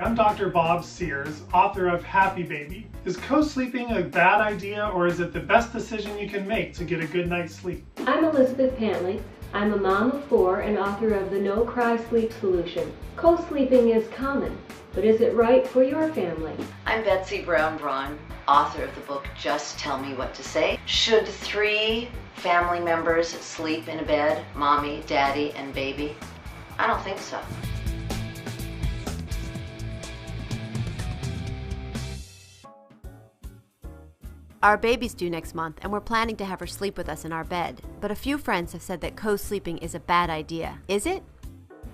I'm Dr. Bob Sears, author of Happy Baby. Is co-sleeping a bad idea, or is it the best decision you can make to get a good night's sleep? I'm Elizabeth Pantley. I'm a mom of 4 and author of the No Cry Sleep Solution. Co-sleeping is common, but is it right for your family? I'm Betsy Brown-Braun, author of the book Just Tell Me What to Say. Should 3 family members sleep in a bed, mommy, daddy, and baby? I don't think so. Our baby's due next month, and we're planning to have her sleep with us in our bed. But a few friends have said that co-sleeping is a bad idea. Is it?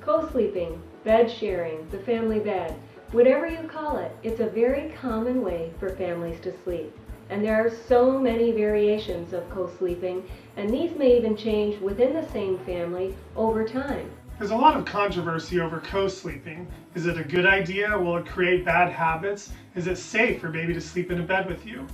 Co-sleeping, bed sharing, the family bed, whatever you call it, it's a very common way for families to sleep. And there are so many variations of co-sleeping, and these may even change within the same family over time. There's a lot of controversy over co-sleeping. Is it a good idea? Will it create bad habits? Is it safe for baby to sleep in a bed with you?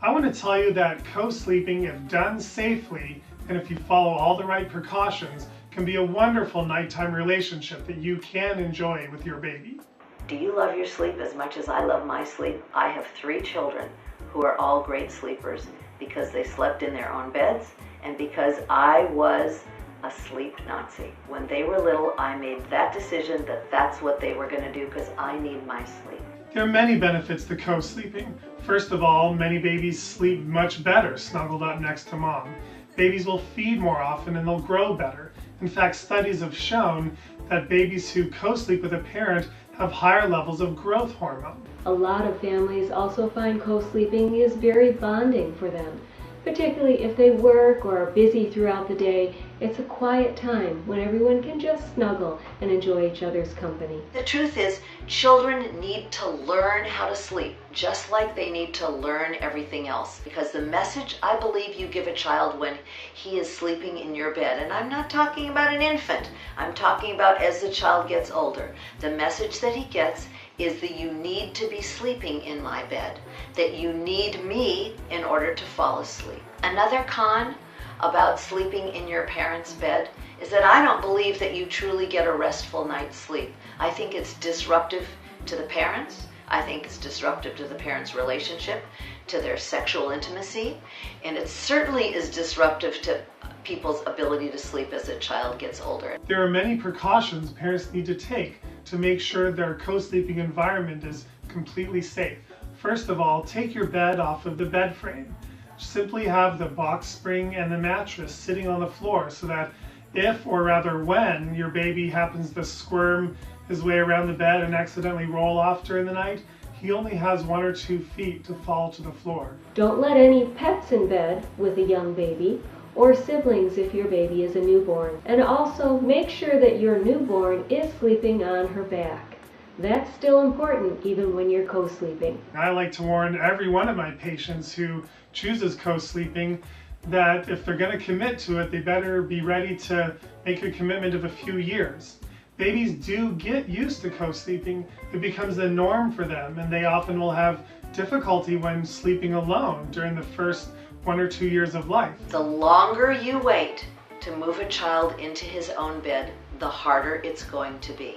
I want to tell you that co-sleeping, if done safely and if you follow all the right precautions, can be a wonderful nighttime relationship that you can enjoy with your baby. Do you love your sleep as much as I love my sleep? I have 3 children who are all great sleepers because they slept in their own beds and because I was a sleep Nazi. When they were little, I made that decision that that's what they were going to do because I need my sleep. There are many benefits to co-sleeping. First of all, many babies sleep much better snuggled up next to mom. Babies will feed more often and they'll grow better. In fact, studies have shown that babies who co-sleep with a parent have higher levels of growth hormone. A lot of families also find co-sleeping is very bonding for them. Particularly if they work or are busy throughout the day, it's a quiet time when everyone can just snuggle and enjoy each other's company. The truth is, children need to learn how to sleep, just like they need to learn everything else. Because the message I believe you give a child when he is sleeping in your bed, and I'm not talking about an infant, I'm talking about as the child gets older, the message that he gets is that you need to be sleeping in my bed, that you need me in order to fall asleep. Another con about sleeping in your parents' bed is that I don't believe that you truly get a restful night's sleep. I think it's disruptive to the parents. I think it's disruptive to the parents' relationship, to their sexual intimacy, and it certainly is disruptive to people's ability to sleep as a child gets older. There are many precautions parents need to take to make sure their co-sleeping environment is completely safe. First of all, take your bed off of the bed frame. Simply have the box spring and the mattress sitting on the floor so that if, or rather when, your baby happens to squirm his way around the bed and accidentally roll off during the night, he only has 1 or 2 feet to fall to the floor. Don't let any pets in bed with a young baby, or siblings if your baby is a newborn. And also make sure that your newborn is sleeping on her back. That's still important even when you're co-sleeping. I like to warn every one of my patients who chooses co-sleeping that if they're going to commit to it, they better be ready to make a commitment of a few years. Babies do get used to co-sleeping. It becomes the norm for them, and they often will have difficulty when sleeping alone during the first 1 or 2 years of life. The longer you wait to move a child into his own bed, the harder it's going to be.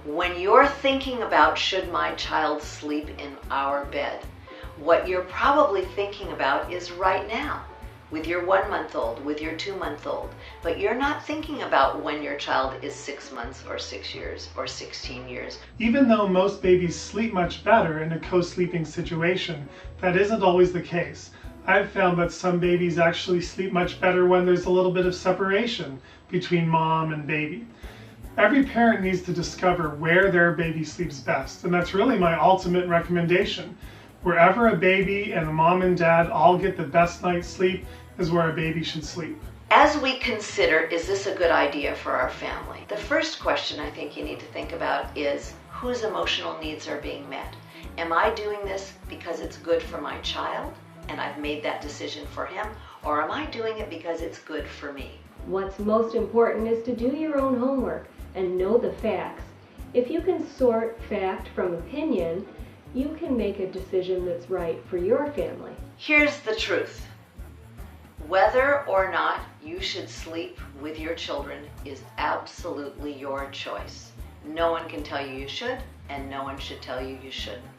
When you're thinking about should my child sleep in our bed, what you're probably thinking about is right now, with your 1-month-old, with your 2-month-old, but you're not thinking about when your child is 6 months or 6 years or 16 years. Even though most babies sleep much better in a co-sleeping situation, that isn't always the case. I've found that some babies actually sleep much better when there's a little bit of separation between mom and baby. Every parent needs to discover where their baby sleeps best, and that's really my ultimate recommendation. Wherever a baby and a mom and dad all get the best night's sleep is where a baby should sleep. As we consider, is this a good idea for our family? The first question I think you need to think about is whose emotional needs are being met. Am I doing this because it's good for my child and I've made that decision for him, or am I doing it because it's good for me? What's most important is to do your own homework and know the facts. If you can sort fact from opinion, you can make a decision that's right for your family. Here's the truth. Whether or not you should sleep with your children is absolutely your choice. No one can tell you you should, and no one should tell you you shouldn't.